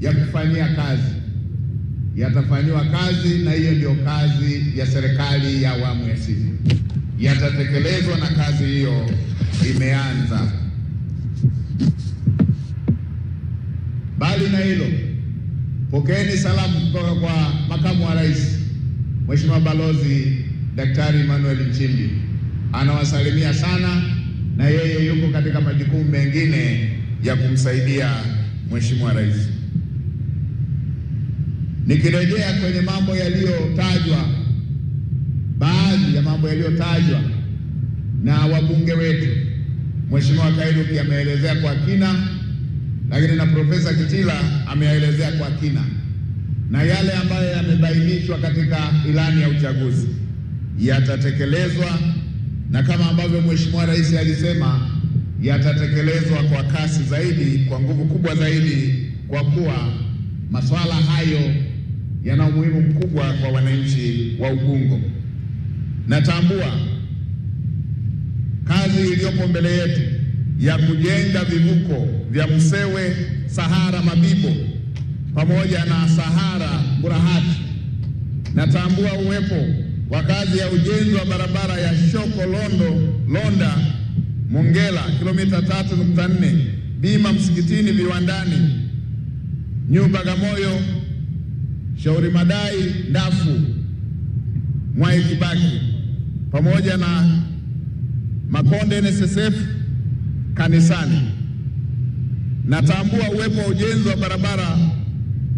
ya kufanyia kazi yatafanywa kazi, na hiyo ndio kazi ya serikali ya awamu ya sita. Yatatekelezwa na kazi hiyo imeanza. Bali na hilo, pokeeni salamu kutoka kwa Makamu wa Rais Mheshimiwa Balozi Daktari Emmanuel Nchimbi. Anawasalimia sana, na yeye yuko katika majukumu mengine ya kumsaidia Mheshimiwa Rais. Nikirejea kwenye mambo yaliyotajwa, baadhi ya mambo yaliyotajwa na wabunge wetu, Mheshimiwa Kairuki ameelezea kwa kina, lakini na Profesa Kitila ameelezea kwa kina, na yale ambayo yamebainishwa katika ilani ya uchaguzi yatatekelezwa, na kama ambavyo Mheshimiwa Rais alisema, yatatekelezwa kwa kasi zaidi, kwa nguvu kubwa zaidi, kwa kuwa masuala hayo yana umuhimu mkubwa kwa wananchi wa Ubungo. Natambua kazi iliyopo mbele yetu ya kujenga vivuko vya Msewe, Sahara, Mabibo pamoja na Sahara Burahati. Natambua uwepo wa kazi ya ujenzi wa barabara ya Shoko Londa Mongela kilomita 3.4, Bima Msikitini Viwandani, New Bagamoyo, Shauri Madai, Ndafu, Mwai Kibaki pamoja na Makonde NSSF Kanisani. Natambua uwepo wa ujenzi wa barabara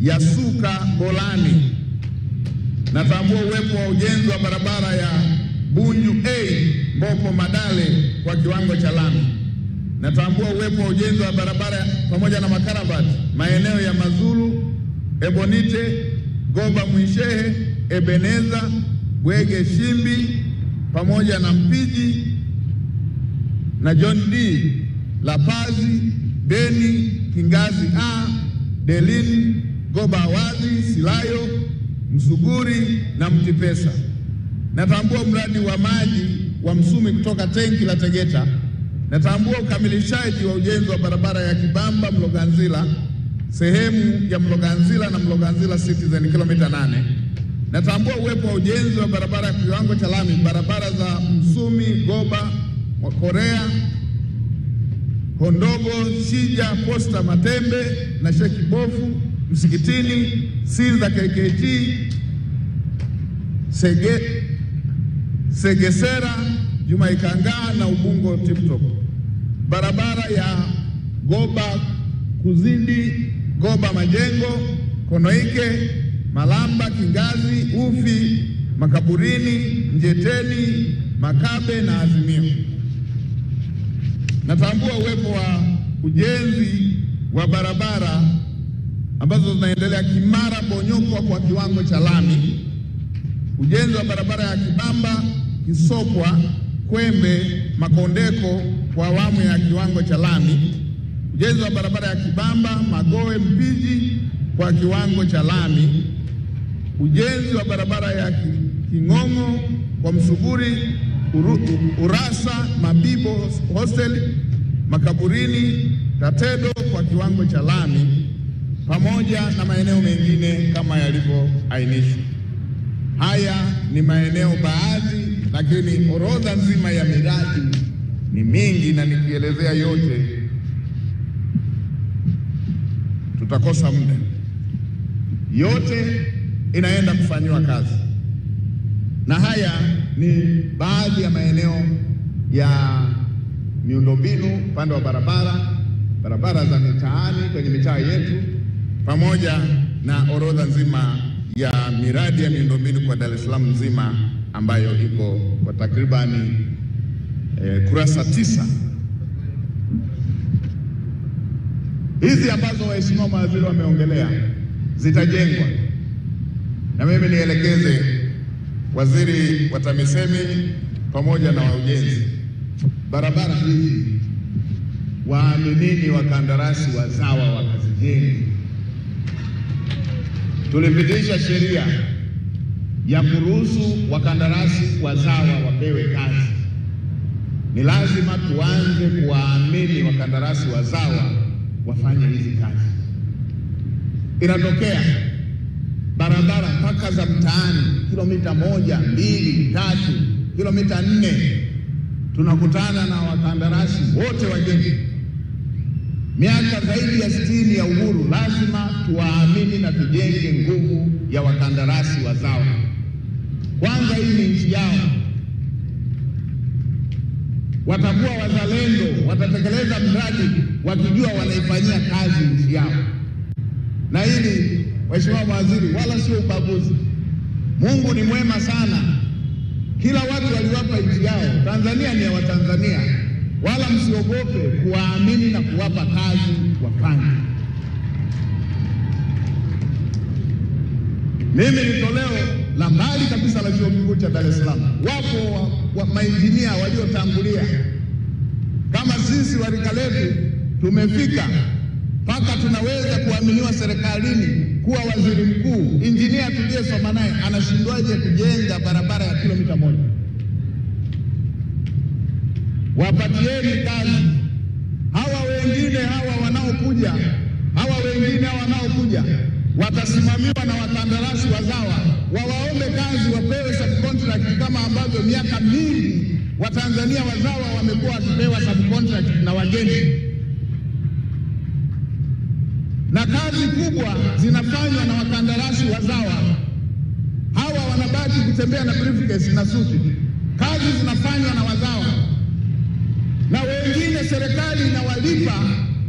ya Suka Bolani. Natambua uwepo wa ujenzi wa barabara ya Bunju Mbopo Madale kwa kiwango cha lami. Natambua uwepo wa ujenzi wa barabara pamoja na makaravati maeneo ya Mazulu, Ebonite, Goba Mwishehe, Ebeneza, Bwege Shimbi pamoja na Mpiji na John D, Lapazi, Beni, Kingazi A, Delini, Goba Awazi, Silayo, Msuguri na Mtipesa. Natambua mradi wa maji wa Msumi kutoka tenki la Tegeta. Natambua ukamilishaji wa ujenzi wa barabara ya Kibamba Mloganzila, sehemu ya Mloganzila na Mloganzila Citizen kilomita 8. Natambua uwepo wa ujenzi wa barabara ya kiwango cha lami, barabara za Msumi, Goba, Korea, Hondogo, Shija, Posta, Matembe na Sheki Bofu, Msikitini, Sinza KKT, Segesera, Juma Ikangaa na Ubungo Tiptop. Barabara ya Goba Kuzindi, Goba Majengo, Konoike, Malamba, Kingazi, Ufi, Makaburini, Njeteni, Makabe na Azimio. Natambua uwepo wa ujenzi wa barabara ambazo zinaendelea Kimara Bonyokwa kwa kiwango cha lami, ujenzi wa barabara ya Kibamba Kisokwa Kwembe Makondeko kwa awamu ya kiwango cha lami, ujenzi wa barabara ya Kibamba Magoe Mpiji kwa kiwango cha lami, ujenzi wa barabara ya King'ong'o kwa Msuguri, Urasa Mabibo Hostel, Makaburini, Tatedo kwa kiwango cha lami, pamoja na maeneo mengine kama yalivyoainishwa. Haya ni maeneo baadhi, lakini orodha nzima ya miradi ni mingi, na nikielezea yote tutakosa muda. Yote inaenda kufanywa kazi, na haya ni baadhi ya maeneo ya miundombinu upande wa barabara za mitaani kwenye mitaa yetu, pamoja na orodha nzima ya miradi ya miundombinu kwa Dar es Salaam nzima ambayo iko kwa takribani kurasa 9. Hizi ambazo waheshimiwa mawaziri wameongelea zitajengwa, na mimi nielekeze waziri wa TAMISEMI pamoja na wa ujenzi, barabara hizi waaminini wakandarasi wazawa wakazijenge. Tulipitisha sheria ya kuruhusu wakandarasi wazawa wapewe kazi. Ni lazima tuanze kuwaamini wakandarasi wazawa wafanye hizi kazi, inatokea barabara mpaka za mtaani, kilomita 1, 2, 3, kilomita 4, tunakutana na wakandarasi wote wageni. Miaka zaidi ya 60 ya uhuru, lazima tuwaamini na tujenge nguvu ya wakandarasi wazawa. Kwanza, hii ni nchi yao, watakuwa wazalendo, watatekeleza mradi wakijua wanaifanyia kazi nchi yao. Na hili, Mheshimiwa Waziri, wala sio ubaguzi. Mungu ni mwema sana, kila watu waliwapa nchi yao. Tanzania ni ya Watanzania, wala msiogope kuwaamini na kuwapa kazi wafanye. Mimi ni toleo la mbali kabisa la Chuo Kikuu cha Dar es Salaam. Wapo wa mainjinia waliotangulia kama sisi, wa rika letu tumefika mpaka tunaweza kuaminiwa serikalini kuwa waziri mkuu. Injinia tuliyesoma naye anashindwaje kujenga barabara ya kilomita 1? Wapatieni kazi hawa wengine, hawa wanaokuja watasimamiwa na wakandarasi wazawa. Wawaombe kazi, wapewe subcontract kama ambavyo miaka mingi Watanzania wazawa wamekuwa wakipewa subcontract na wageni. Na kazi kubwa zinafanywa na wakandarasi wazawa. Hawa wanabaki kutembea na briefcase na suti. Kazi zinafanywa na wazawa. Na wengine serikali inawalipa,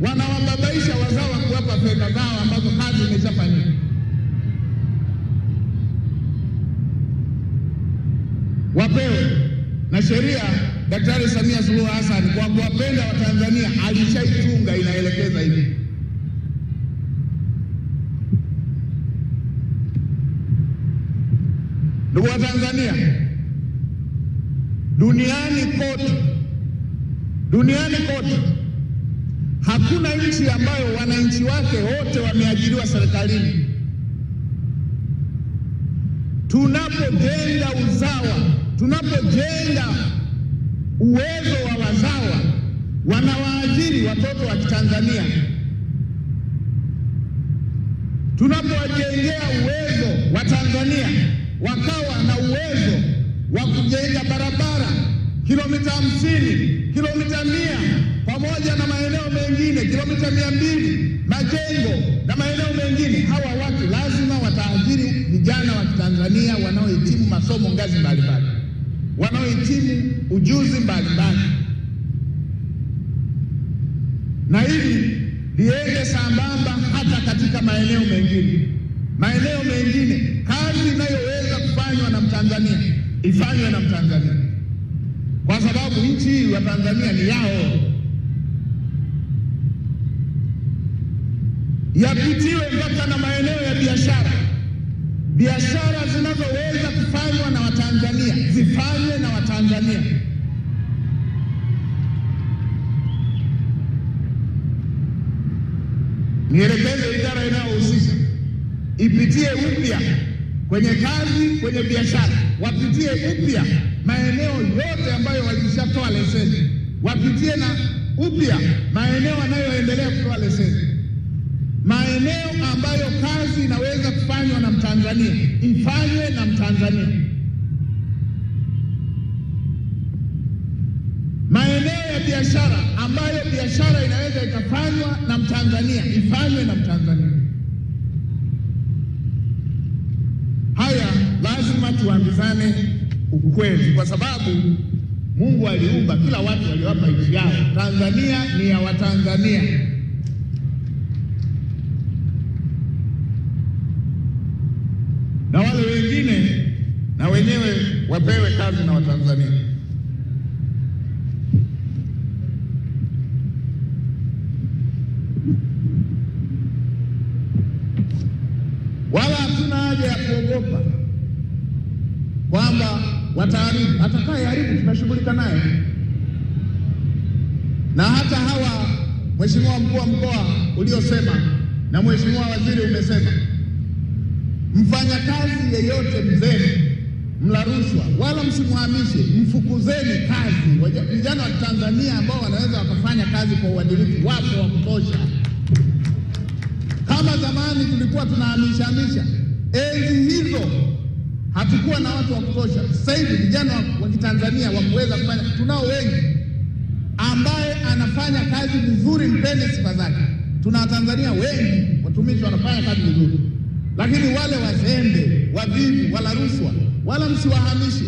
wanawababaisha wazawa kuwapa fedha zao ambazo kazi imeshafanyika. Wapewe. Na sheria Daktari Samia Suluhu Hassan kwa kuwapenda Watanzania alishaitunga, inaelekeza hivi. Ndugu wa Tanzania, duniani kote hakuna nchi ambayo wananchi wake wote wameajiriwa serikalini. Tunapojenga uzawa, tunapojenga uwezo wa wazawa, wanawaajiri watoto wa Tanzania. Tunapowajengea uwezo wa Tanzania, wakawa na uwezo wa kujenga barabara kilomita 50, kilomita 100, pamoja na maeneo mengine kilomita 200, majengo na maeneo mengine. Hawa watu lazima wataajiri vijana wa Tanzania wanaohitimu masomo ngazi mbalimbali, wanaohitimu ujuzi mbalimbali, na hili liende sambamba hata katika maeneo mengine. Kazi inayoweza kufanywa na Mtanzania ifanywe na Mtanzania, kwa sababu nchi hii ya Tanzania ni yao. Yapitiwe mpaka na maeneo ya biashara zinazoweza kufanywa na Watanzania zifanywe na Watanzania. Nielekeze idara inayohusika ipitie upya kwenye kazi, kwenye biashara, wapitie upya maeneo yote ambayo walishatoa leseni, wapitie na upya maeneo yanayoendelea kutoa leseni. Maeneo ambayo kazi inaweza kufanywa na Mtanzania ifanywe na Mtanzania. Maeneo ya biashara ambayo biashara inaweza ikafanywa na Mtanzania ifanywe na Mtanzania. Haya lazima tuambizane ukweli, kwa sababu Mungu aliumba kila watu, waliwapa nchi yao. Tanzania ni ya Watanzania. Na wale wengine na wenyewe wapewe kazi na Watanzania. Wala hatuna haja ya kuogopa kwamba wataharibu. Atakayeharibu tunashughulika naye. Na hata hawa, Mheshimiwa Mkuu wa Mkoa uliosema na Mheshimiwa Waziri umesema, mfanyakazi yeyote mzee mla rushwa wala msimhamishe, mfukuzeni kazi. Vijana wa Tanzania ambao wanaweza wakafanya kazi kwa uadilifu wapo wa kutosha. Kama Kama zamani tulikuwa tunahamisha, enzi hizo hatukuwa na watu wa kutosha. Sasa hivi vijana wa Kitanzania wa kuweza kufanya, tunao wengi. Ambaye anafanya kazi vizuri, mpende sifa zake. Tuna Watanzania wengi watumishi wanafanya kazi vizuri, lakini wale wazembe, wavivu, wala rushwa, wala msiwahamishe.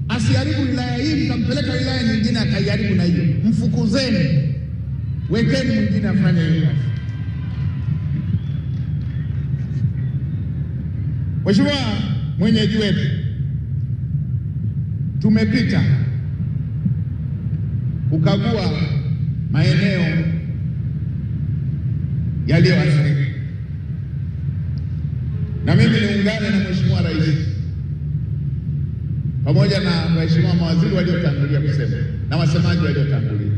Asiharibu wilaya hii mkampeleka wilaya nyingine akaiharibu na hiyo. Mfukuzeni, wekeni mwingine afanye hiyo kazi. Mheshimiwa mwenyeji wetu, tumepita kukagua maeneo yaliyoathirika, na mimi niungane na Mheshimiwa Rais pamoja na waheshimiwa mawaziri waliotangulia kusema na wasemaji waliotangulia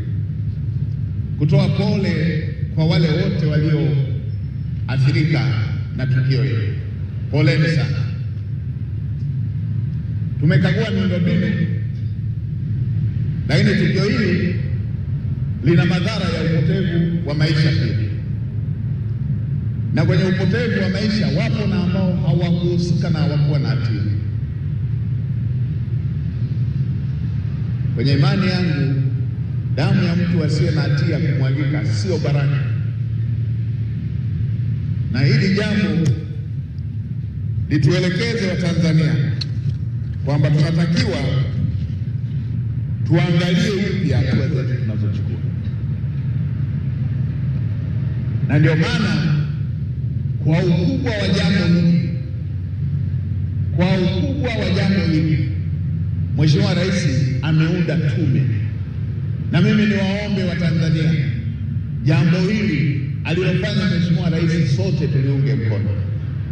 kutoa pole kwa wale wote walioathirika na tukio hili. Poleni sana. Tumekagua miundombinu, lakini tukio hili lina madhara ya upotevu wa maisha pia. Na kwenye upotevu wa maisha wapo na ambao hawakuhusika na hawakuwa na hatia. Kwenye imani yangu, damu ya mtu asiye na hatia kumwagika sio baraka. Na hili jambo lituelekeze Watanzania kwamba tunatakiwa tuangalie upya hatua zetu tunazochukua. Na ndio maana kwa ukubwa wa jambo hili, Mheshimiwa Rais ameunda tume. Na mimi niwaombe Watanzania, jambo hili alilofanya Mheshimiwa Rais sote tuliunge mkono.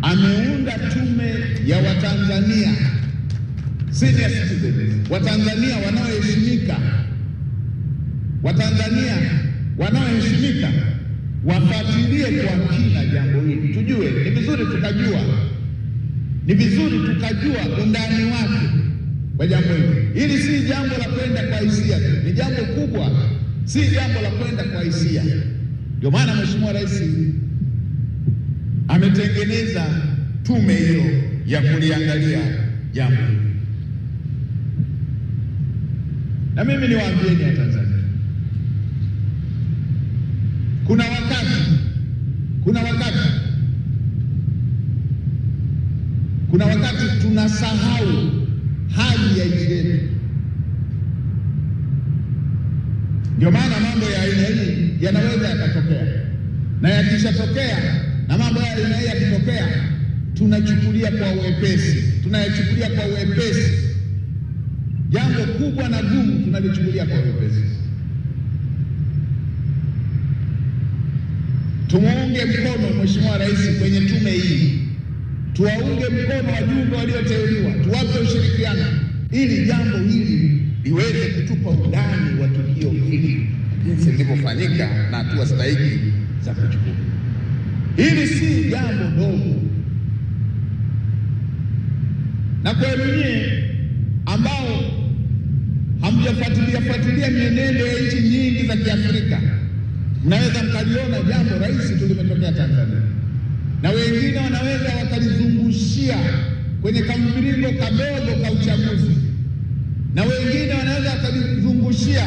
Ameunda tume ya Watanzania senior citizens, Watanzania wanaoheshimika, wanaoheshimika wafuatilie kwa kina jambo hili. Tujue, ni vizuri tukajua undani wake wa jambo hili. Hili si jambo la kwenda kwa hisia, ni jambo kubwa, si jambo la kwenda kwa hisia. Ndio maana Mheshimiwa Rais ametengeneza tume hiyo ya kuliangalia jambo hili. Na mimi niwaambieni Watanzania, kuna wakati tunasahau hali ya nchi yetu. Ndio maana mambo ya aina hii yanaweza yakatokea, na yakishatokea na mambo ya aina hii yakitokea, tunayachukulia kwa uwepesi. Jambo kubwa na gumu tunalichukulia kwa uwepesi. Tumuunge mkono Mheshimiwa Rais kwenye tume hii. Tuwaunge mkono wajumbe walioteuliwa, tuwape ushirikiano ili jambo hili liweze kutupa undani wa tukio hili, jinsi lilivyofanyika na hatua stahiki za kuchukua. Hili si jambo dogo. Na kwa nyinyi ambao hamjafuatilia mienendo ya nchi nyingi za Kiafrika, mnaweza mkaliona jambo rahisi tu limetokea Tanzania, na wengine wanaweza wakalizungushia kwenye kamviringo kadogo ka uchaguzi, na wengine wanaweza wakalizungushia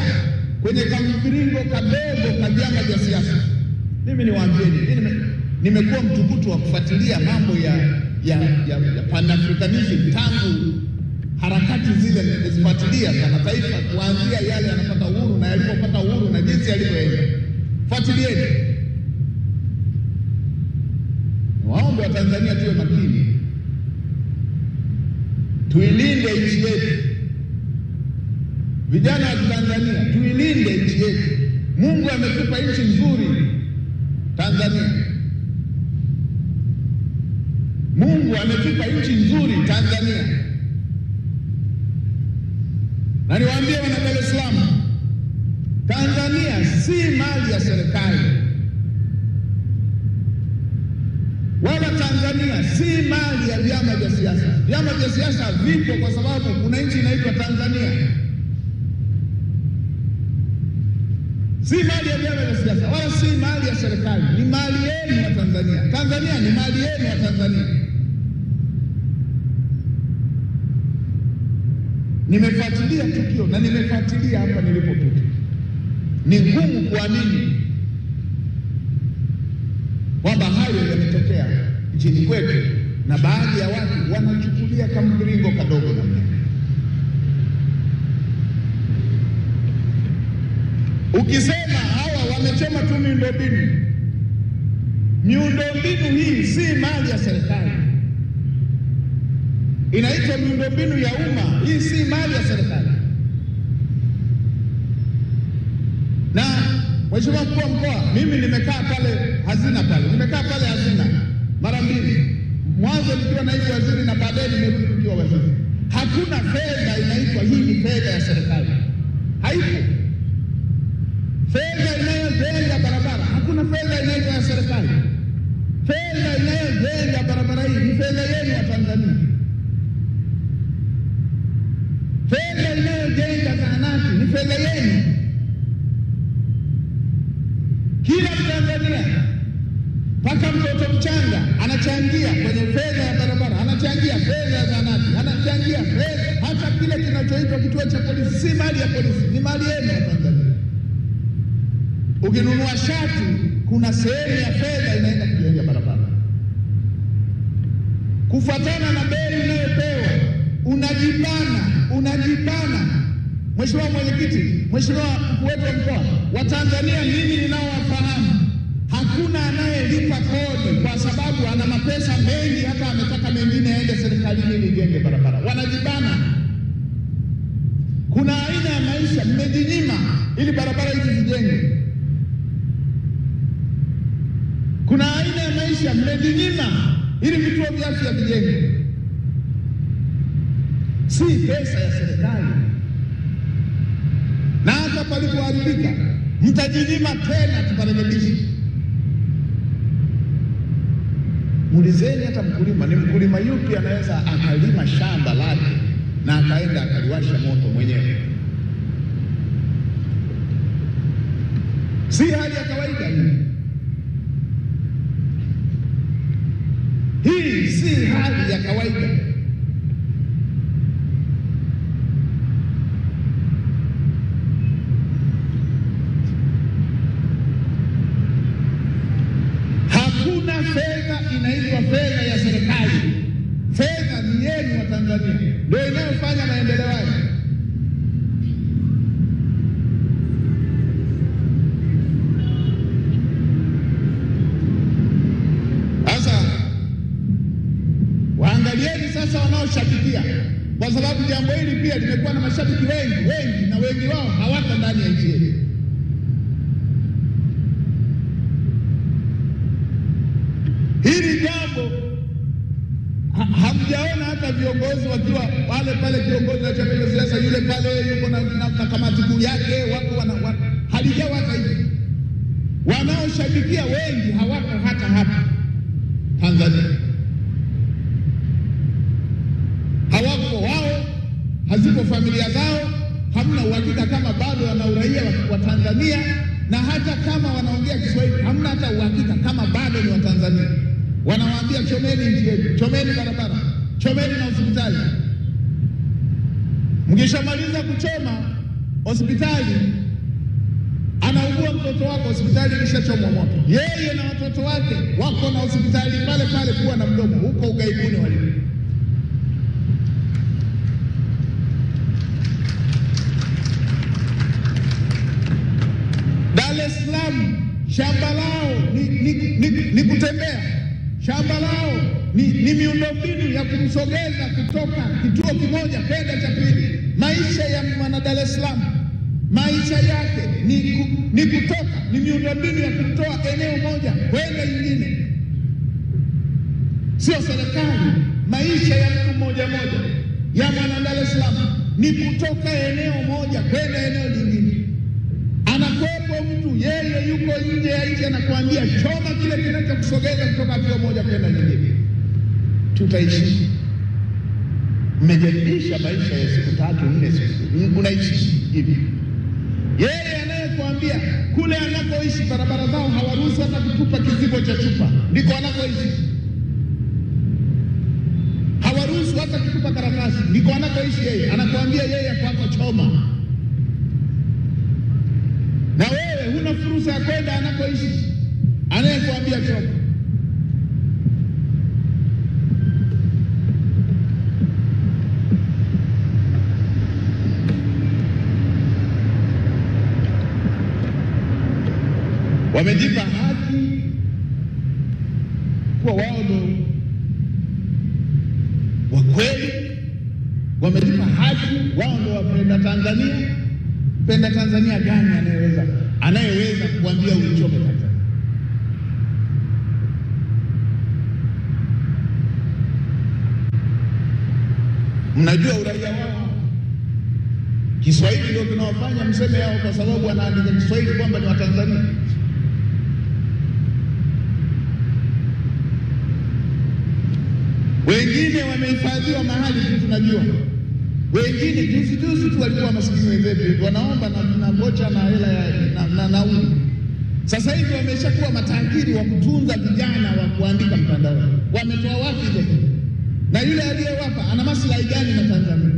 kwenye kamviringo kadogo ka vyama vya siasa. Mimi niwaambieni, nimekuwa mtukutu wa kufuatilia mambo ya Pan-Africanism tangu harakati zile nimezifuatilia za mataifa, kuanzia yale yanapata uhuru na yalipopata uhuru na jinsi yalivyoenda. Fuatilieni. Waombe wa Tanzania tuwe makini, tuilinde nchi yetu. Vijana wa Tanzania, tuilinde nchi yetu. Mungu ametupa nchi nzuri Tanzania. Na niwaambie wana Dar es Salaam, Tanzania si mali ya serikali, wala Tanzania si mali ya vyama vya siasa. Vyama vya siasa vipo kwa sababu kuna nchi inaitwa Tanzania. si mali ya vyama vya siasa wala si mali ya serikali, ni mali yenu wa Tanzania. Tanzania ni mali yenu wa Tanzania. Nimefuatilia tukio na nimefuatilia hapa nilipopita. Ni ngumu kuamini kwamba hayo yametokea nchini kwetu na baadhi ya watu wanachukulia kama mviringo kadogo namna. Ukisema hawa wamechoma tu miundombinu hii si mali ya serikali, inaitwa miundombinu ya umma. Hii si mali ya serikali. Na Mheshimiwa Mkuu wa Mkoa, mimi nimekaa pale hazina mara mbili, mwanzo nikiwa naibu waziri na baadaye nimerudi nikiwa waziri. Hakuna fedha inaitwa hii ni fedha ya serikali, haipo. Fedha inayojenga barabara, hakuna fedha inaitwa ya serikali. Fedha inayojenga barabara hii ni fedha yenu wa Tanzania. Fedha inayojenga zahanati ni fedha yenu. Kila Mtanzania mpaka mtoto mchanga anachangia kwenye fedha ya barabara, anachangia fedha ya zahanati, anachangia fedha hata kile kinachoitwa kituo cha polisi. Si mali ya polisi, ni mali yenu wa Tanzania. Ukinunua shati kuna sehemu ya fedha inaenda kujenga barabara. Kufuatana na bei unayopewa unajibana. Mheshimiwa Mwenyekiti, Mheshimiwa Mkuu wetu wa Mkoa, Watanzania mimi ninaowafahamu, hakuna anayelipa kodi kwa sababu ana mapesa mengi hata ametaka mengine aende serikalini ili ijenge barabara. Wanajibana. Kuna aina ya maisha mmejinyima ili barabara hizi zijenge. Kuna aina ya maisha mmejinyima ili vituo vya afya vijenge. Si pesa ya serikali. Na hata palipoharibika mtajinyima tena tuparekebishe. Muulizeni hata mkulima, ni mkulima yupi anaweza akalima shamba lake na akaenda akaliwasha moto mwenyewe? Si hali ya kawaida hii. Hii si hali ya kawaida. Hakuna fedha inaitwa fedha ya serikali. Fedha ni yenu wa Tanzania, ndio inayofanya maendeleo haya. Waangalieni sasa wanaoshabikia, kwa sababu jambo hili pia limekuwa na mashabiki wengi na wengi wao hawako ndani ya nchi yetu. Hili jambo hamjaona hata viongozi wakiwa wale pale, kiongozi wa chama cha siasa yule pale yuko na kamati kuu yake, wako halijawa hata hivi. Wanaoshabikia wengi hawako hata hapa Tanzania. Hawako wao, hazipo familia zao, hamna uhakika kama bado wana uraia wa Tanzania, na hata kama wanaongea Kiswahili hamna hata uhakika kama bado ni wa Tanzania. Wanawaambia chomeni nchi yetu, chomeni barabara, chomeni na hospitali. Mkishamaliza kuchoma hospitali, anaugua mtoto wako, hospitali ilishachomwa moto. Yeye na watoto wake wako na hospitali pale kuwa na mdomo huko ugaibuni walipo. Dar es Salaam shamba lao ni kutembea. Shamba lao ni miundombinu ya kumsogeza kutoka kituo kimoja kwenda cha pili. Maisha ya mwana Dar es Salaam, maisha yake ni kutoka, ni miundombinu ya kutoa eneo moja kwenda nyingine. Sio serikali. Maisha ya mtu mmoja ya mwana Dar es Salaam ni kutoka eneo moja kwenda eneo lingine. Anakopo mtu, yeye yuko nje ya nchi, anakuambia choma kile kinachokusogeza kutoka kituo moja kwenda nyingine. Tutaishi. Mmejaribisha maisha ya siku 3-4 siku. Unaishi hivi. Yeye kuambia kule anakoishi barabara zao hawaruhusu hata kutupa kizibo cha chupa, ndiko anakoishi. Hawaruhusu hata kutupa karatasi, ndiko anakoishi yeye. Anakuambia yeye kwako choma. Na wewe huna fursa ya kwenda anakoishi, anayekuambia choma. Wamejipa haki kwa wao ndo wa kweli, wamejipa haki wao ndo wapenda Tanzania. Penda Tanzania gani anayeweza kuambia ulichome Tanzania? Mnajua uraia wao, Kiswahili ndio kinawafanya mseme yao, kwa sababu wanaandika Kiswahili kwamba ni wa Tanzania. Wengine wamehifadhiwa mahali tunajua. Wengine juzi tu walikuwa maskini wenzetu, wanaomba na vocha na hela na nauli. Sasa hivi wameshakuwa matajiri wa kutunza vijana wa kuandika mtandaoni. Wametoa wapi hizo? Na yule aliyewapa ana maslahi gani na Tanzania?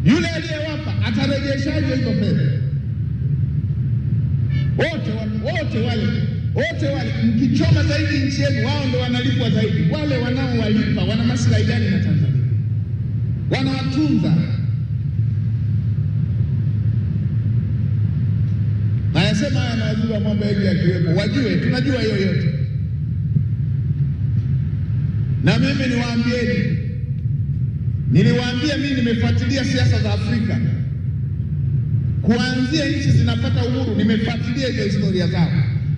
Yule aliyewapa atarejeshaje hizo fedha? Wote wale mkichoma zaidi nchi yenu, wao ndio wanalipwa zaidi. Wale wanaowalipa wana maslahi gani na Tanzania? Wanawatunza. Nayasema haya na waziri wa mambo ya nje akiwepo, wajue tunajua hiyo yote. Na mimi niliwaambia mimi nimefuatilia siasa za Afrika. Kuanzia nchi zinapata uhuru, nimefuatilia hizo historia zao.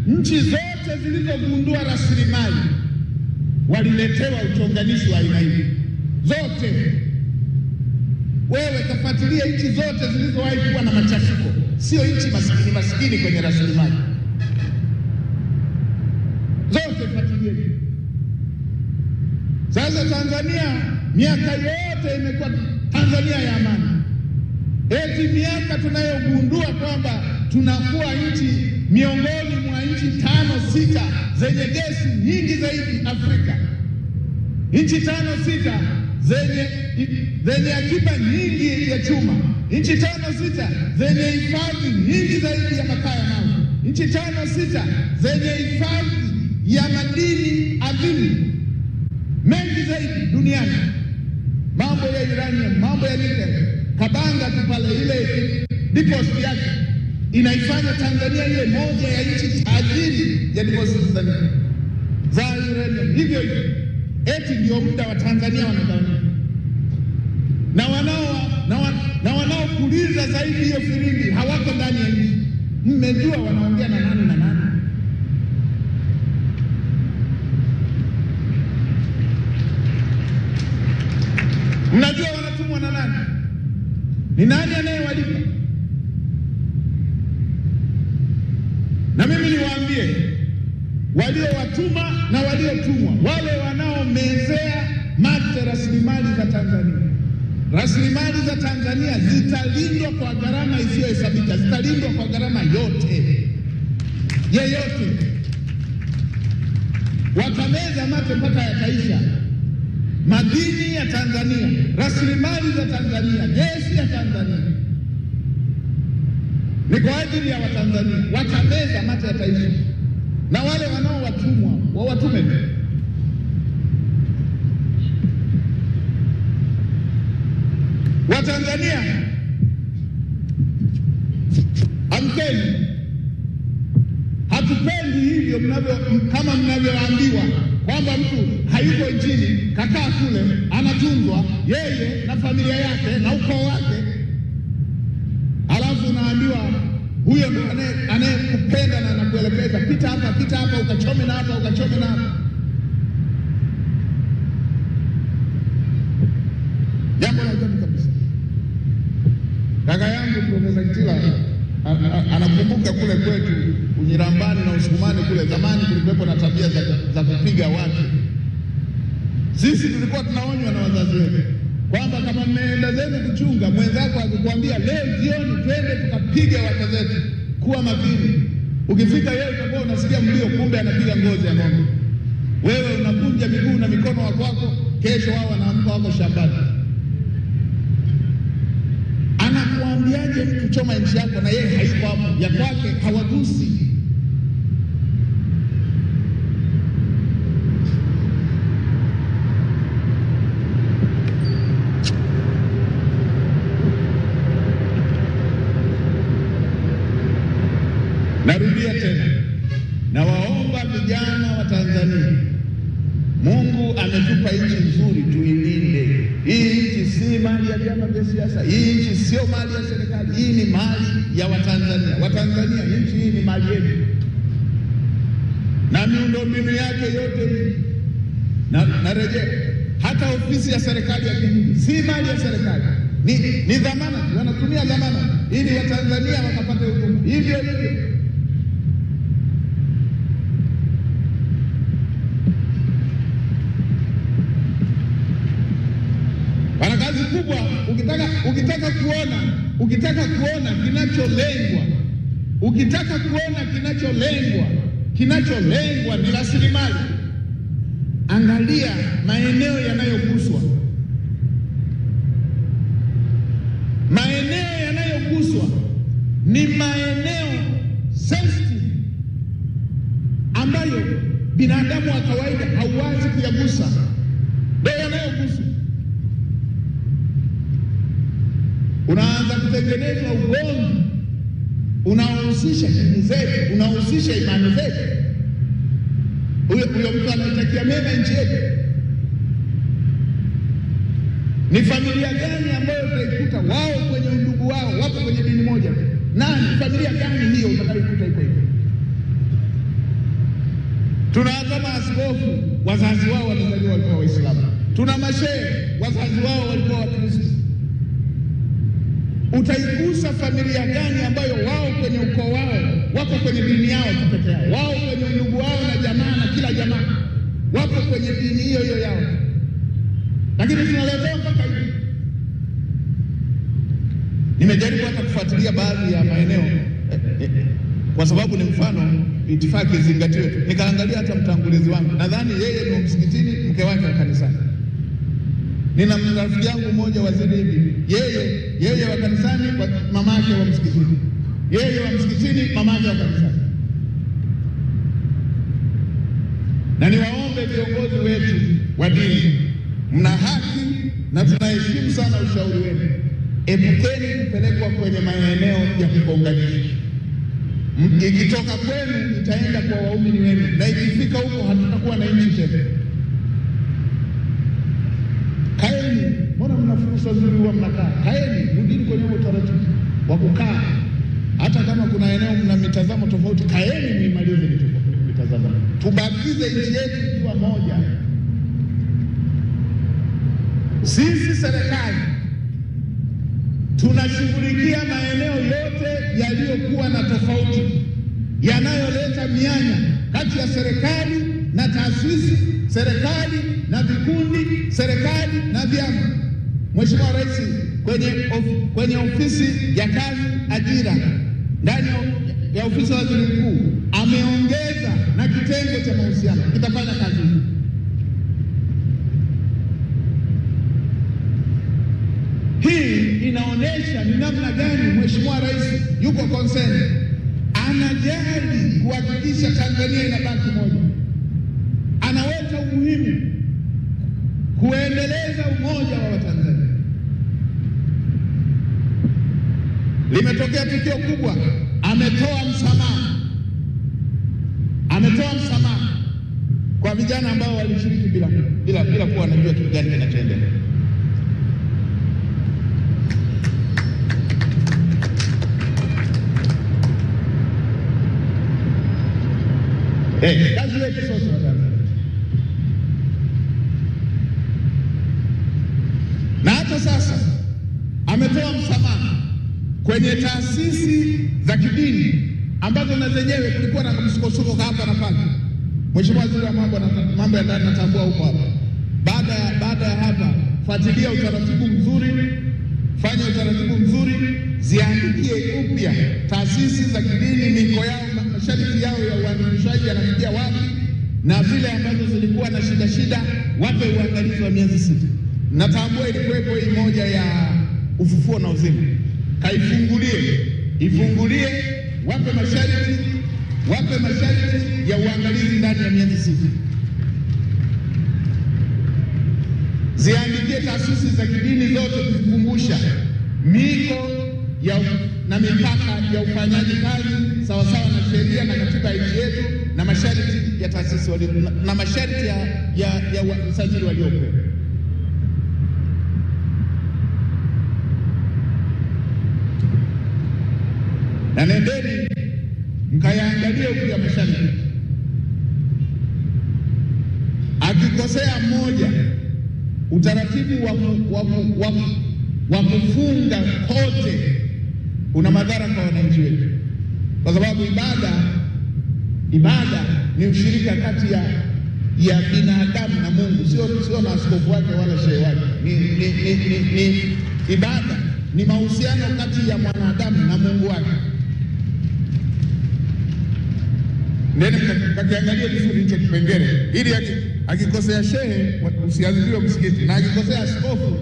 Nchi zote zilizogundua rasilimali waliletewa uchonganishi wa aina hii. Zote. Wewe kafuatilia nchi zote zilizowahi kuwa na machafuko. Sio nchi maskini kwenye rasilimali. Zote fuatilia. Sasa Tanzania miaka yote imekuwa Tanzania ya amani. Eti miaka tunayogundua kwamba tunakuwa nchi miongoni mwa nchi 5-6 zenye gesi nyingi zaidi Afrika. Nchi 5-6 zenye akiba nyingi ya chuma. Nchi 5-6 zenye hifadhi nyingi zaidi ya makaa ya mawe. Nchi 5-6 zenye hifadhi ya madini adhimu mengi zaidi duniani. Mambo ya uranium, mambo ya nickel, Kabanga tu pale, ile deposit yake inaifanya Tanzania ile moja ya nchi tajiri ya deposit za uranium. Hivyo eti ndio muda wa Tanzania wanadhani. Na wanaokuliza zaidi hiyo filimbi hawako ndani ya nchi. Mmejua wanaongea na nani na nani? Mnajua wanatumwa na nani? Ni nani anayewalipa? Na mimi niwaambie, waliowatuma na waliotumwa, wale wanaomezea mate rasilimali za Tanzania. Rasilimali za Tanzania zitalindwa kwa gharama isiyohesabika, zitalindwa kwa gharama yote. Yeyote watameza mate mpaka yataisha. Madini ya Tanzania, rasilimali za Tanzania, gesi ya Tanzania ni kwa ajili ya Watanzania. Watameza mate yataisha. Na wale wanaowatumwa wawatume. Watanzania, amkeni. Hatupendi hivyo kama mnavyoambiwa kwamba mtu hayuko nchini, kakaa kule, anatunzwa yeye na familia yake na ukoo wake. Alafu unaambiwa huyo ndo anayekupenda na anakuelekeza, pita hapa, ukachome na hapa, ukachome na hapa. Jambo la ajabu kabisa. Kaka yangu Profesa Kitila anakumbuka kule kwetu Unyirambani na Usukumani kule zamani kulikuwepo na tabia za kupiga watu. Sisi tulikuwa tunaonywa na wazazi wetu. kwamba kama mmeenda zenu kuchunga, mwenzako akikwambia leo jioni twende tukapige wake zetu, kuwa makini. Ukifika yeye utakuwa unasikia mlio, kumbe anapiga ngozi ya ng'ombe. Wewe unakunja miguu na mikono wako, kesho wao wanaamka wako shambani. Anakuambiaje mtu choma nchi yako na yeye hayuko hapo, ya kwake hawagusi? Narudia tena, na waomba vijana wa Tanzania, Mungu ametupa nchi nzuri, tuilinde. Hii nchi si mali ya vyama vya siasa, hii nchi sio mali ya serikali, hii ni mali ya Watanzania. Watanzania, nchi hii ni mali yetu, na miundombinu yake yote hii. Narejea, hata ofisi ya serikali ya kijiji si mali ya serikali, ni dhamana, wanatumia dhamana ili Watanzania wakapate huduma. Hivyo wana kazi kubwa. Ukitaka kuona kinacholengwa ni rasilimali. Angalia maeneo yanayoguswa. Maeneo yanayoguswa ni maeneo sensitive ambayo binadamu wa kawaida hauwezi kuyagusa, ndio yanayoguswa. Unaanza kutengenezwa ugomvi unaohusisha dini zetu, unaohusisha imani zetu. Huyo mtu anaitakia mema nchi yetu. Ni familia gani ambayo utaikuta wao kwenye undugu wao wapo kwenye dini moja? Nani? Familia gani hiyo utakayokuta iko hivyo? Tuna kama askofu, wazazi wao walizaliwa walikuwa Waislamu. Tuna mashehe, wazazi wao walikuwa Wakristo. Utaigusa familia gani ambayo wao kwenye ukoo wao wako kwenye dini yao pekee yao, wao kwenye undugu wao na jamaa na kila jamaa wako kwenye dini hiyo yao, lakini tunaletewa mpaka hivi. Nimejaribu hata kufuatilia baadhi ya maeneo kwa sababu ni mfano itifaki zingatiwe. Nikaangalia hata mtangulizi wangu, nadhani yeye ni msikitini, mke wake wa kanisani. Nina rafiki yangu mmoja waziri hivi, yeye wa kanisani, mama yake wa msikitini. Yeye wa msikitini, mama yake wa kanisani. Na niwaombe viongozi wetu wa dini, mna haki na tunaheshimu sana ushauri wenu. Epukeni kupelekwa kwenye maeneo ya kugonganisha. Ikitoka kwenu itaenda kwa waumini wenu, na ikifika huko hatutakuwa na nchi tena. Kaeni, mbona mna fursa nzuri huwa mnakaa? Kaeni, rudini kwenye utaratibu wa kukaa. Hata kama kuna eneo mna mitazamo tofauti, kaeni muimalize mitazamo. Tubakize nchi yetu ikiwa moja. Sisi serikali tunashughulikia maeneo yote yaliyokuwa na tofauti, yanayoleta mianya kati ya serikali na taasisi, serikali na vikundi, serikali na vyama. Mheshimiwa Rais kwenye ofisi ya kazi ajira ndani ya ofisi ya Waziri Mkuu ameongeza na kitengo cha mahusiano kitafanya kazi hii. Hii inaonesha ni namna gani Mheshimiwa Rais yuko concerned, anajali kuhakikisha Tanzania inabaki moja. Anaweka umuhimu kuendeleza umoja wa Watanzania. Limetokea tukio kubwa, ametoa msamaha kwa vijana ambao walishiriki bila kuwa wanajua kitu gani kinachoendelea. Kazi yetu sasa Watanzania. Na hata sasa ametoa msamaha kwenye taasisi za kidini ambazo na zenyewe kulikuwa na msukosuko hapa na pale. Mheshimiwa Waziri wa mambo ya ndani natambua huko hapa. Baada ya hapa fuatilia utaratibu mzuri, fanya utaratibu mzuri, ziandikie upya taasisi za kidini, miko yao, masharti yao ya uandikishaji yanafikia wapi, na vile ambazo zilikuwa na shida wape uangalizi wa miezi 6. Natambua ilikuwepo hii moja ya ufufuo na uzima, ifungulie, wape masharti ya uangalizi ndani ya miezi 6. Ziandikie taasisi za kidini zote kuzikumbusha miko na mipaka ya ufanyaji kazi sawasawa na sheria na katiba ya nchi yetu na masharti ya taasisi na masharti ya usajili waliopewa. Na nendeni mkayaangalie huku ya masharti. Akikosea mmoja, utaratibu wa kufunga kote una madhara kwa wananchi wetu, kwa sababu ibada ni ushirika kati ya binadamu na Mungu, sio na askofu wake wala shehe wake. Ni ibada ni mahusiano kati ya mwanadamu na Mungu wake. Nene kakiangalia vizuri hicho kipengele, ili akikosea shehe usiadhibiwe msikiti, na akikosea askofu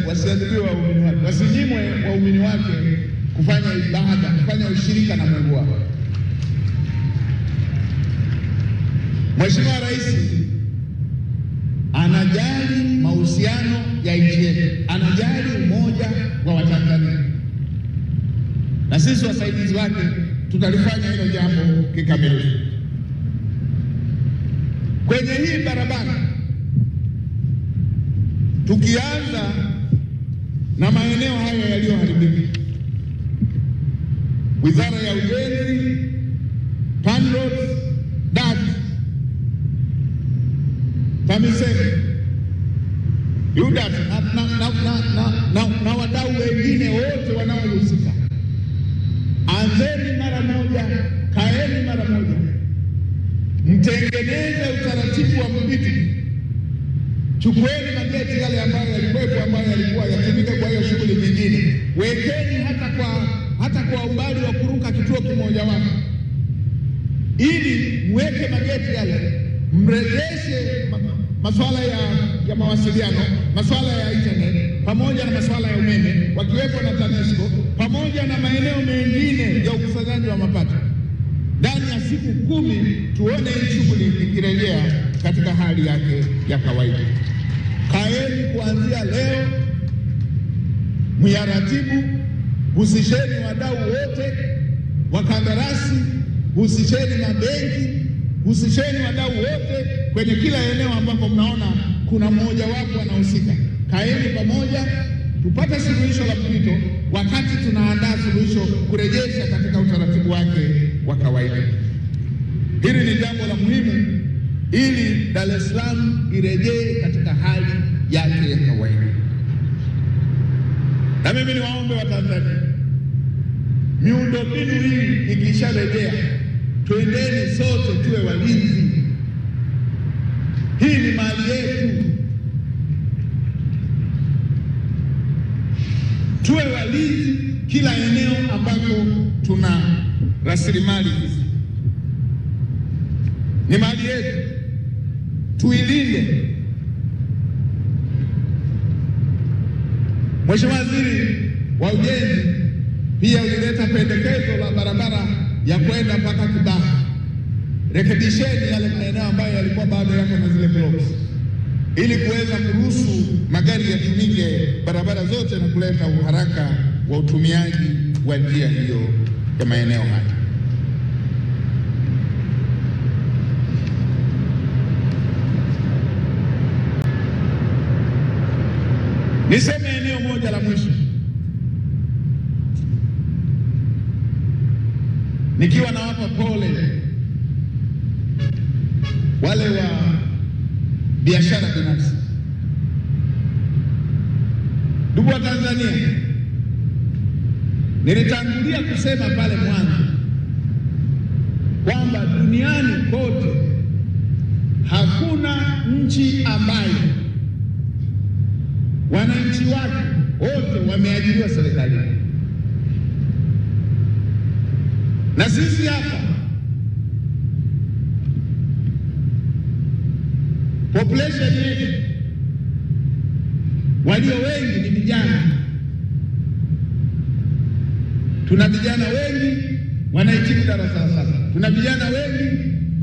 wasiadhibiwe waumini wake, wasinyimwe waumini wake kufanya ibada, kufanya ushirika na Mungu wao. Mheshimiwa Rais anajali mahusiano ya nchi yetu, anajali umoja wa Watanzania, na sisi wasaidizi wake tutalifanya hilo jambo kikamilifu. Kwenye hii barabara, tukianza na maeneo haya yaliyoharibika, Wizara ya Ujenzi, TANROADS, DART, TAMISEMI, UDART na wadau wengine wote wanaohusika, anzeni mara moja, kaeni mara moja, mtengeneze utaratibu wa mdhibiti. Chukueni mageti yale ambayo yalikuwa yatumike kwa hiyo shughuli nyingine, wekeni hata kwa umbali wa kuruka kituo kimoja wapo, ili mweke mageti yale, mrejeshe masuala ya mawasiliano, masuala ya internet, pamoja na masuala ya umeme, wakiwepo na TANESCO, pamoja na maeneo mengine ya ukusanyaji wa mapato. Ndani ya siku 10 tuone hii shughuli ikirejea katika hali yake ya kawaida. Kaeni kuanzia leo, muyaratibu, husisheni wadau wote, wakandarasi, husisheni mabenki, husisheni wadau wote kwenye kila eneo ambapo mnaona kuna mmoja wapo anahusika. Kaeni pamoja, tupate suluhisho la mpito wakati tunaandaa suluhisho kurejesha katika utaratibu wake wa kawaida. Hili ni jambo la muhimu ili Dar es Salaam irejee katika hali yake ya kawaida. Na mimi niwaombe Watanzania, miundombinu hii ikisharejea, twendeni sote tuwe walinzi. Hii ni mali yetu, tuwe walinzi kila eneo ambako tuna rasilimali hizi. Ni mali yetu, tuilinde. Mheshimiwa Waziri wa Ujenzi pia ulileta pendekezo la barabara ya kwenda mpaka Kibaha. Rekebisheni yale maeneo ambayo yalikuwa bado yako na zile blocks, ili kuweza kuruhusu magari yatumike barabara zote na kuleta uharaka wa utumiaji wa njia hiyo ya maeneo haya. Niseme eneo moja la mwisho, nikiwa nawapa pole wale wa biashara binafsi. Ndugu wa Tanzania, nilitangulia kusema pale mwanzo kwamba duniani kote hakuna nchi ambayo wananchi wake wote wameajiriwa serikalini, na sisi hapa population yetu walio wengi ni vijana. Tuna vijana wengi wanahitimu darasa la saba, tuna vijana wengi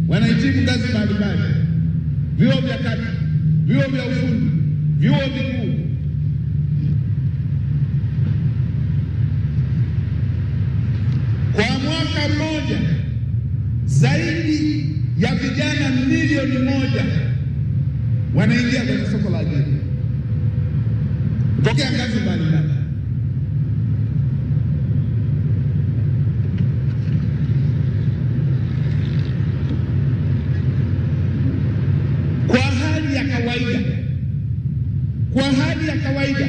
wanahitimu ngazi mbalimbali, vyuo vya kati, vyuo vya ufundi, vyuo vikuu. Kwa mwaka mmoja zaidi ya vijana milioni 1 wanaingia kwenye soko la ajira kutokea ngazi mbalimbali. Kwa hali ya kawaida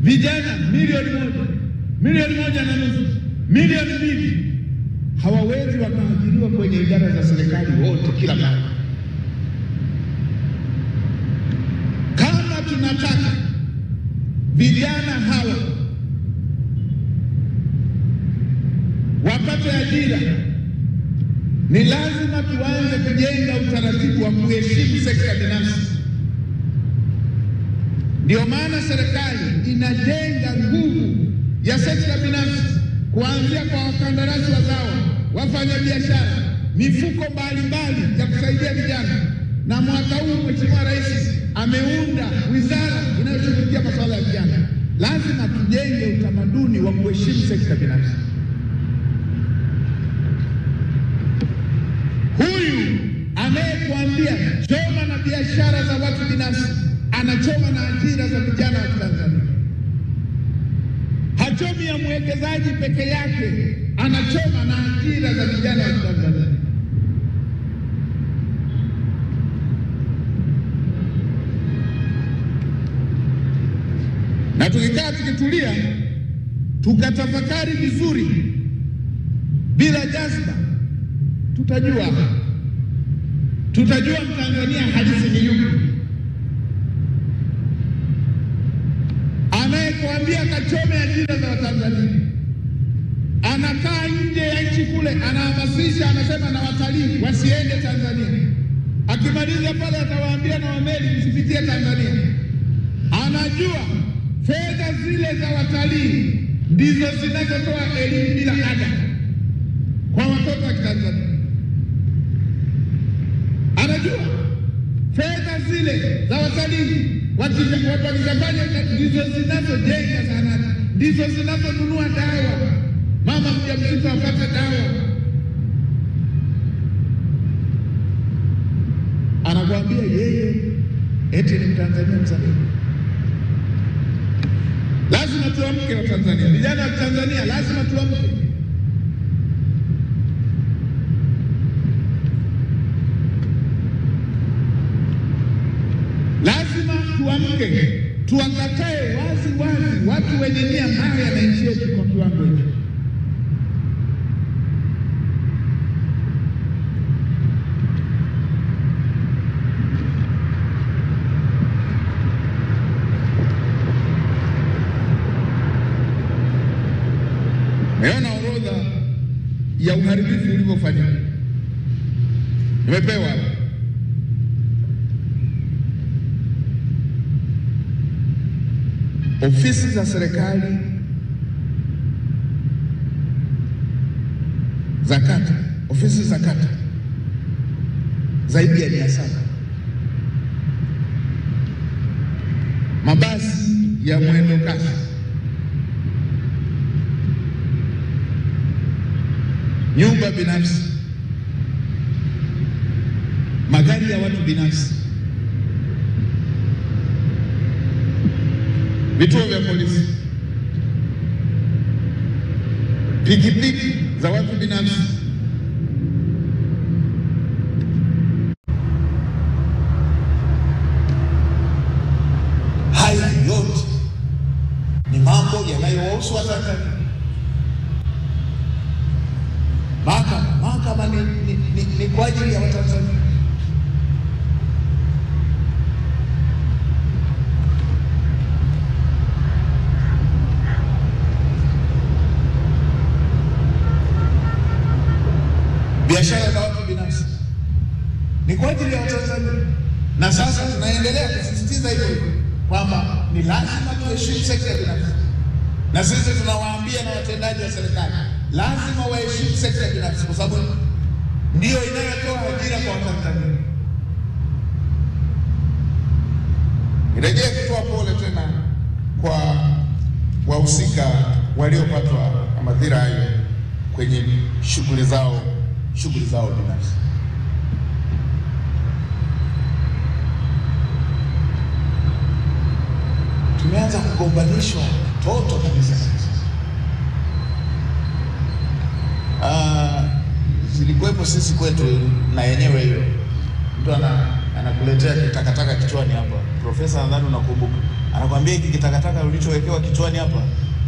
vijana milioni 1, milioni 1.5, milioni 2 hawawezi wakaajiriwa kwenye idara za serikali wote kila mara. Kama tunataka vijana hawa wapate ajira, ni lazima tuanze kujenga utaratibu wa kuheshimu sekta binafsi. Ndio maana serikali inajenga nguvu ya sekta binafsi, kuanzia kwa wakandarasi wazawa, wafanyabiashara, mifuko mbalimbali ya kusaidia vijana. Na mwaka huu Mheshimiwa Rais ameunda wizara inayoshughulikia masuala ya vijana. Lazima tujenge utamaduni wa kuheshimu sekta binafsi. Huyu anayekuambia choma na biashara za watu binafsi anachoma na ajira za vijana wa Tanzania. Hachomi ya mwekezaji peke yake, anachoma na ajira za vijana wa Tanzania. Na tukikaa tukitulia tukatafakari vizuri bila jazba, tutajua Mtanzania halisi ni yupi. Anayekuambia kachome ajira za Watanzania anakaa nje ya nchi kule, anahamasisha, anasema na watalii wasiende Tanzania. Akimaliza pale atawaambia na wameli msipitie Tanzania. Anajua fedha zile za watalii ndizo zinazotoa elimu bila ada kwa watoto wa Tanzania. Anajua fedha zile za watalii wakifanya ndizo zinazojenga zahanati, ndizo zinazonunua dawa, mama mjamzito apate dawa. Anakuambia yeye eti ni Mtanzania mzalendo. Lazima tuamke wa Tanzania, vijana wa Tanzania, lazima tuamke. Lazima tuamke, tuwakatae wazi watu wenye nia mbaya na nchi yetu kwa kiwango hicho. Meona orodha ya uharibifu ulivyofanyika. Nimepewa ofisi za serikali za kata, ofisi za kata zaidi ya 700, mabasi ya mwendo kasi, nyumba binafsi, magari ya watu binafsi, vituo vya polisi, pikipiki za watu binafsi. Haya yote ni mambo yanayohusu Watanzania. Mahakama ni kwa ajili ya Watanzania. binafsi, ni kwa ajili ya Watanzania. Na sasa tunaendelea kusisitiza hivyo kwamba ni lazima tuheshimu sekta binafsi, na sisi tunawaambia na watendaji wa serikali lazima waheshimu sekta binafsi, kwa sababu ndio inayotoa ajira kwa Watanzania. Nirejee kutoa pole tena kwa wahusika waliopatwa na madhira hayo kwenye shughuli zao binafsi. Tumeanza kugombanishwa toto kabisa. Zilikuwepo sisi kwetu na yenyewe hiyo. Mtu anakuletea kitakataka kichwani hapa. Profesa, nadhani unakumbuka. Anakuambia hiki kitakataka ulichowekewa kichwani hapa,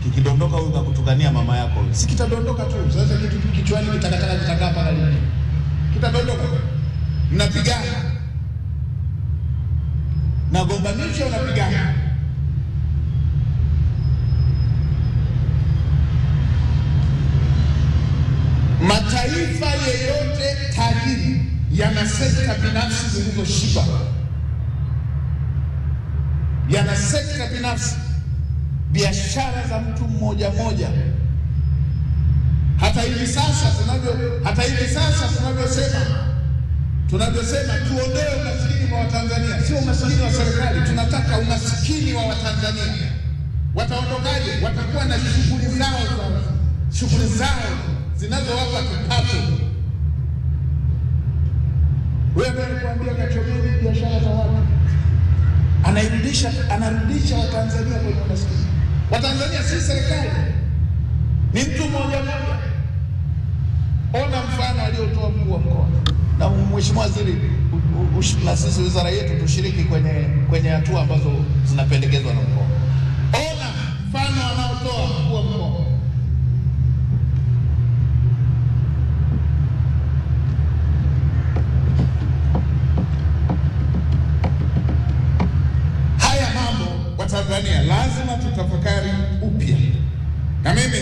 kikidondoka huyu kakutukania mama yako. Si kitadondoka tu. Sasa kitu kichwani kitakataka kitakaa pale lini? Kitadondoka. Mnapigana. Na gombanisho unapigana. Mataifa yeyote tajiri yana sekta binafsi zilizoshiba, yana sekta binafsi, biashara za mtu mmoja mmoja. Hata hivi sasa tunavyosema tuondoe umaskini wa Watanzania, sio umaskini wa serikali, tunataka umaskini wa Watanzania. Wataondokaje? Watakuwa na shughuli zao zinazowapa kipato. Wewe anakuambia kachomeni biashara za watu, anarudisha Watanzania kwenye umaskini. Watanzania si serikali, ni mtu mmoja mmoja. Ona mfano aliotoa mkuu wa mkoa na mheshimiwa waziri, na sisi wizara yetu tushiriki kwenye hatua ambazo zinapendekezwa na mkoa. Ona mfano anaotoa mkuu wa mkoa. Tanzania lazima tutafakari upya, na mimi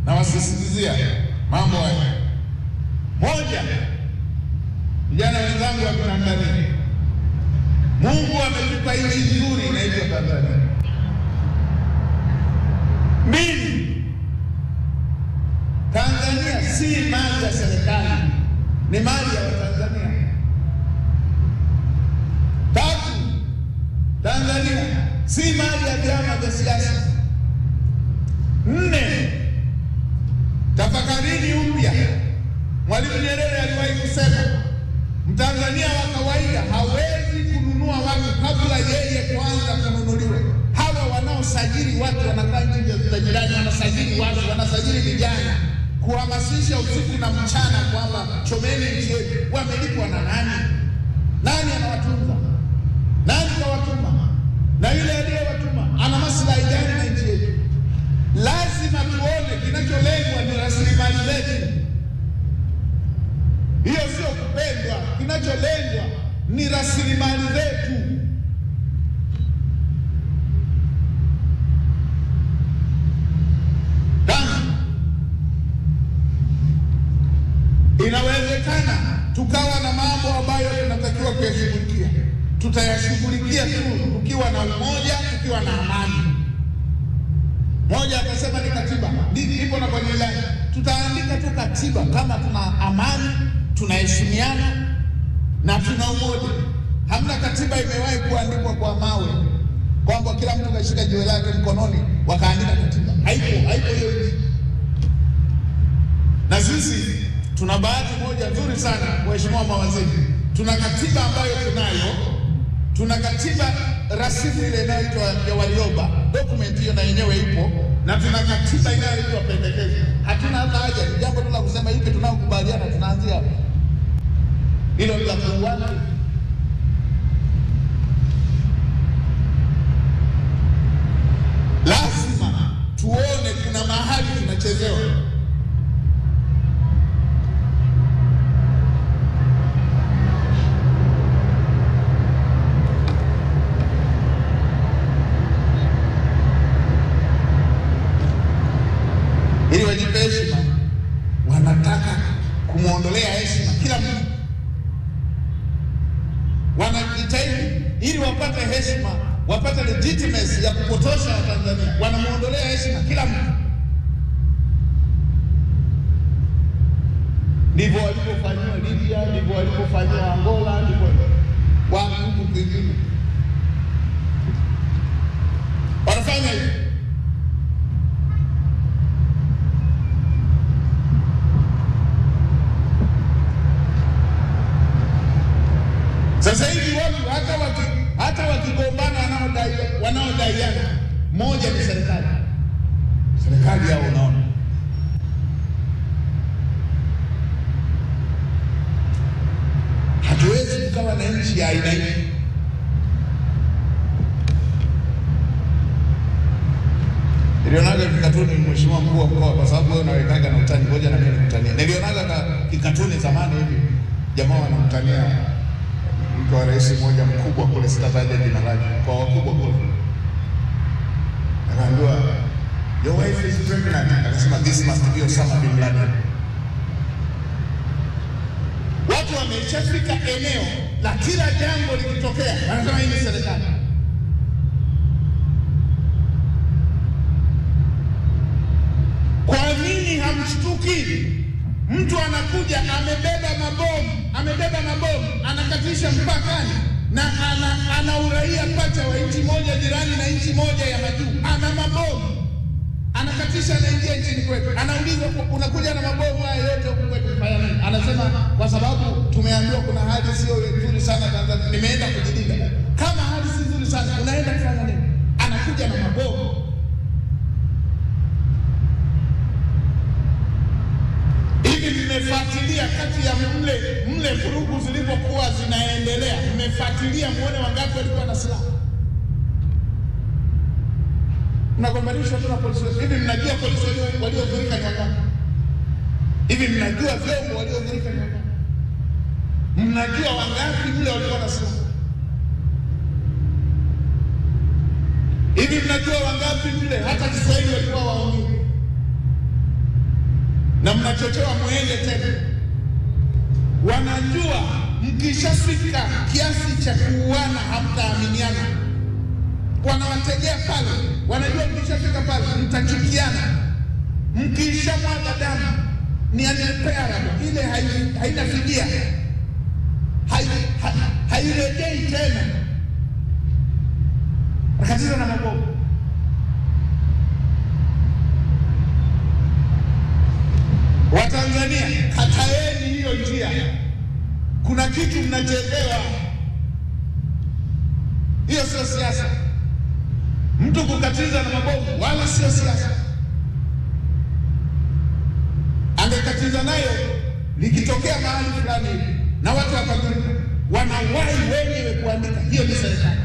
nawasisitizia mambo haya. Moja, vijana wenzangu wa Tanzania, Mungu ametupa nchi nzuri inaitwa Tanzania. Mbili, Tanzania si mali ya serikali, ni mali ya Watanzania. Tatu, Tanzania si mali ya vyama vya siasa. Nne, tafakarini upya. Mwalimu Nyerere aliwahi kusema Mtanzania wa kawaida hawezi kununua watu kabla yeye kwanza kununuliwa. Hawa wanaosajili watu wanakaa nchi za jirani, wanasajili watu, wanasajili vijana, kuhamasisha usiku na mchana kwamba chomeni nchi yetu. Wamelipwa na nani? Nani anawatunza? Nani kawatuma? Na yule aliyewatuma ana maslahi gani na nchi yetu? Lazima tuone kinacholengwa ni rasilimali zetu. Hiyo sio kupendwa, kinacholengwa ni rasilimali zetu. Inawezekana tukawa na mambo ambayo tunatakiwa kuyashughulikia. Tutayashughulikia tu tukiwa na umoja, tukiwa na amani. Moja akasema ni katiba. Ipo na kwenye ilani. Tutaandika tu katiba kama tuna amani, tunaheshimiana na tuna umoja. Hamna katiba imewahi kuandikwa kwa mawe kwamba kila mtu kashika jiwe lake mkononi wakaandika katiba. Haipo hiyo nchi. Na sisi tuna bahati moja nzuri sana, mheshimiwa mawaziri. Tuna katiba ambayo tuna katiba rasimu ile inayoitwa ya Warioba, document hiyo na yenyewe ipo, na tuna katiba inayoitwa pendekezo. Hatuna hata haja, ni jambo tu la kusema hivi tunaokubaliana tunaanzia hapo. Hilo la kuuana. Lazima tuone kuna mahali tunachezewa. Ili wajipe heshima, wanataka kumuondolea heshima kila wapate heshima, wapate legitimacy ya kupotosha Watanzania, wanamuondolea heshima kila mtu. Ndivyo walipofanywa Libya, ndivyo walipofanywa Angola, ndivyo wapi huku kwingine wanafanya hivi. Sasa hivi watu hata wakigombana wanaodaiana, moja ni serikali yao. Unaona, hatuwezi kukawa na nchi ya aina hii. Nilionaga kikatuni, mheshimiwa mkuu wa mkoa, kwa sababu wewe unawekaga na utani, ngoja na mimi nikutania. Nilionaga kikatuni zamani hivi, jamaa wanamtania mke wa rais mmoja mkubwa kule, sitataja jina lake, kwa wakubwa kule. Akaambiwa, your wife is pregnant. Akasema, this must be Osama bin Laden. Watu wameshafika eneo la kila jambo likitokea wanasema hii ni serikali. Kwa nini hamshtuki? Mtu anakuja amebeba mabomu, anakatisha mpakani na ana uraia pacha wa nchi moja jirani na nchi moja ya majuu, ana mabomu, anakatisha anaingia nchini kwetu. Anaulizwa, unakuja na mabomu haya yote huku kwetu kufanya nini? Anasema, kwa sababu tumeambiwa kuna hali sio nzuri sana Tanzania, nimeenda kujilinda. Kama hali si nzuri sana, unaenda kufanya nini? Anakuja na mabomu. Hivi mmefuatilia kati ya mle vurugu zilipokuwa zinaendelea, mmefuatilia muone wangapi walikuwa na silaha? Mnagombanishwa tu na polisi. Hivi mnajua polisi waliodhurika ni wangapi? Hivi mnajua vyombo waliodhurika ni wangapi? Mnajua wangapi mle walikuwa na silaha? Hivi mnajua wangapi mle hata Kiswahili walikuwa waongea? Na mnachochewa muende tena. Wanajua mkishafika kiasi cha kuuana hamtaaminiana. Wanawategea pale. Wanajua mkishafika pale mtachukiana. Mkishamwaga damu ni unrepairable, ile haina fidia. Hairejei tena. Wakatiza na mabomu. Watanzania, kataeni hiyo njia. Kuna kitu mnachezewa. Hiyo sio siasa. Mtu kukatiza na mabomu wala sio siasa. Angekatiza nayo likitokea mahali fulani na watu wakadhurika, wanawahi wenyewe kuandika hiyo ni serikali.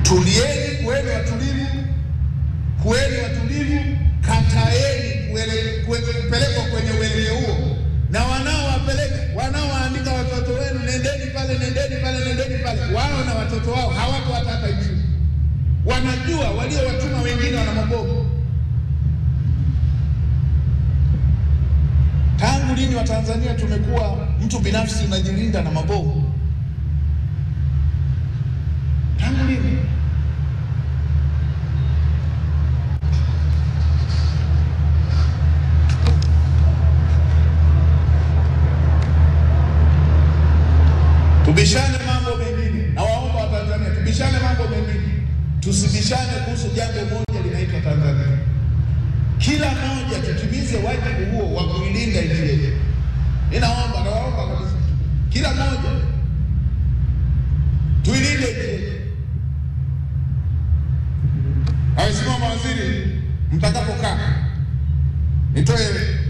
Tulieni, kuweni watulivu, kataeni kupelekwa kwenye uelekeo huo. Na wanaowaandika watoto wenu, nendeni pale, wao na watoto wao hawako hata nchi. Wanajua waliowatuma wengine wana mabomu. Tangu lini Watanzania tumekuwa mtu binafsi unajilinda na mabomu? Tangu lini? Tubishane mambo mengine. Na waomba Watanzania tubishane mambo mengine. Tusibishane kuhusu jambo moja linaitwa Tanzania. Kila mmoja tutimize wajibu huo wa kuilinda nchi yetu. Nawaomba kabisa. Kila mmoja tuilinde nchi yetu. Mheshimiwa Mawaziri, mtakapokaa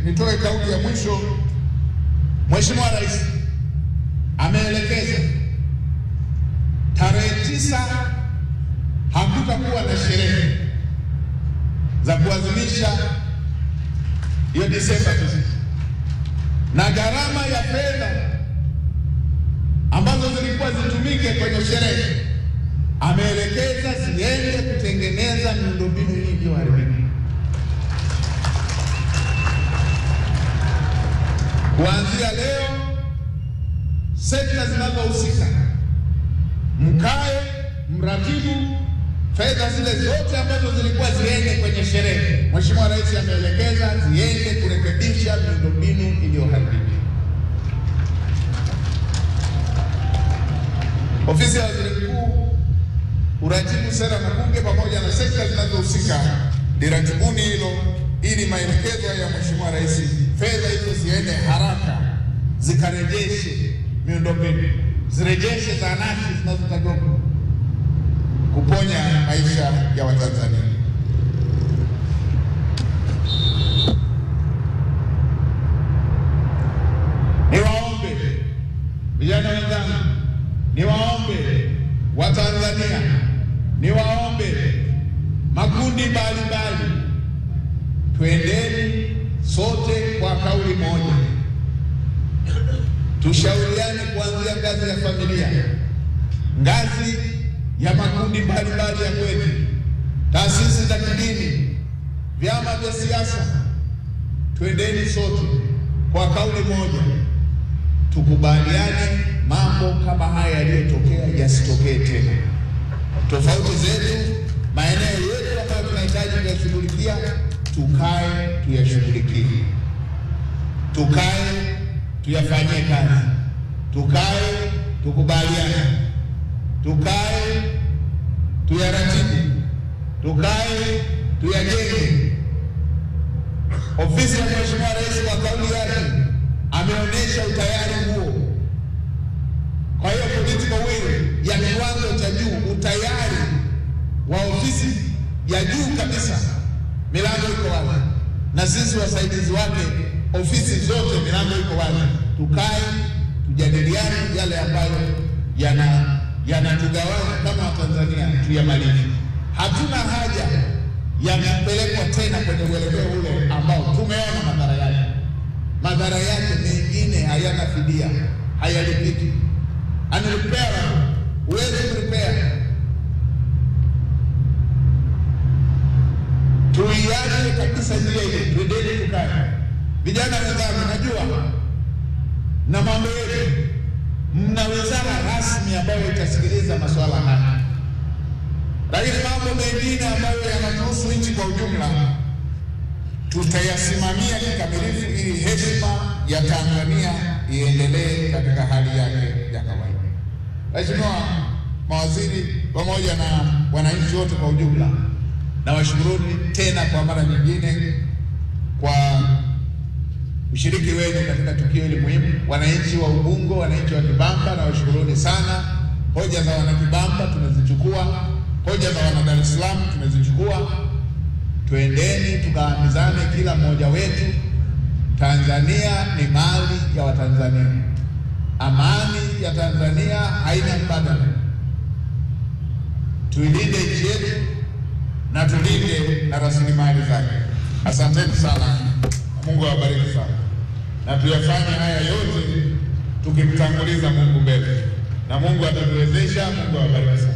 nitoe kauli ya mwisho. Mheshimiwa Rais ameelekeza tarehe 9 hakutakuwa na sherehe za kuadhimisha hiyo Desemba 9, na gharama ya fedha ambazo zilikuwa zitumike kwenye sherehe ameelekeza ziende kutengeneza miundombinu hii iliyoharibika. Kuanzia leo, sekta zinazohusika mkae mratibu fedha zile zote ambazo zilikuwa ziende kwenye sherehe. Mheshimiwa Rais ameelekeza ziende kurekebisha miundombinu iliyoharibika. Ofisi ya Waziri Mkuu, uratibu sera na bunge pamoja na sekta zinazohusika liratibuni hilo, ili maelekezo ya Mheshimiwa Rais fedha hizo ziende haraka zikarejeshe miundombinu, zirejeshe zahanati zinazotakiwa kuponya maisha ya Watanzania. Niwaombe vijana wenzangu, niwaombe Watanzania, niwaombe makundi mbalimbali, twendeni sote kwa kauli moja, tushauriane kuanzia ngazi ya familia, ngazi ya makundi mbalimbali ya kwetu, taasisi za kidini, vyama vya siasa. Twendeni sote kwa kauli moja, tukubaliane mambo kama haya yaliyotokea yasitokee tena. Tofauti zetu, maeneo yetu ambayo tunahitaji kuyashughulikia, tukae tuyashughulikie, tukae tuyafanyie kazi, tukae tukubaliane, tukae tuyaratibu, tukae tuyajenge. Ofisi ya Mheshimiwa Rais kwa kauli yake ameonyesha utayari huo. Kwa hiyo political will ya kiwango cha juu, utayari wa ofisi ya juu kabisa, milango iko wazi, na sisi wasaidizi wake ofisi zote milango iko wazi. Tukae tujadiliane yale ambayo yanatugawanya kama Watanzania, tuyamalize. Hatuna haja ya kupelekwa tena kwenye uelekeo ule ambao tumeona madhara yake. Madhara yake mengine hayana fidia, hayalipiki. Unrepairable, huwezi kurepair. Tuiache kabisa njia ile, tuendeni tukae. Vijana wenzangu, najua na mambo yetu, mna wizara rasmi ambayo itasikiliza masuala haya, lakini mambo mengine ambayo yanatuhusu nchi kwa ujumla tutayasimamia kikamilifu ili heshima ya Tanzania iendelee katika hali yake ya kawaida. Mheshimiwa mawaziri pamoja na wananchi wote kwa ujumla, na washukuruni tena kwa mara nyingine kwa ushiriki wenu katika tukio hili muhimu. Wananchi wa Ubungo, wananchi wa Kibamba, na washukuruni sana. Hoja za wana Kibamba tumezichukua, hoja za wana Dar es Salaam tumezichukua. Twendeni tukaambizane kila mmoja wetu, Tanzania ni mali ya Watanzania. Amani ya Tanzania haina mbadala. Tuilinde nchi yetu na tulinde na rasilimali zake. Asanteni sana. Mungu awabariki sana. Na tuyafanye haya yote tukimtanguliza Mungu mbele. Na Mungu atatuwezesha. Mungu awabariki sana.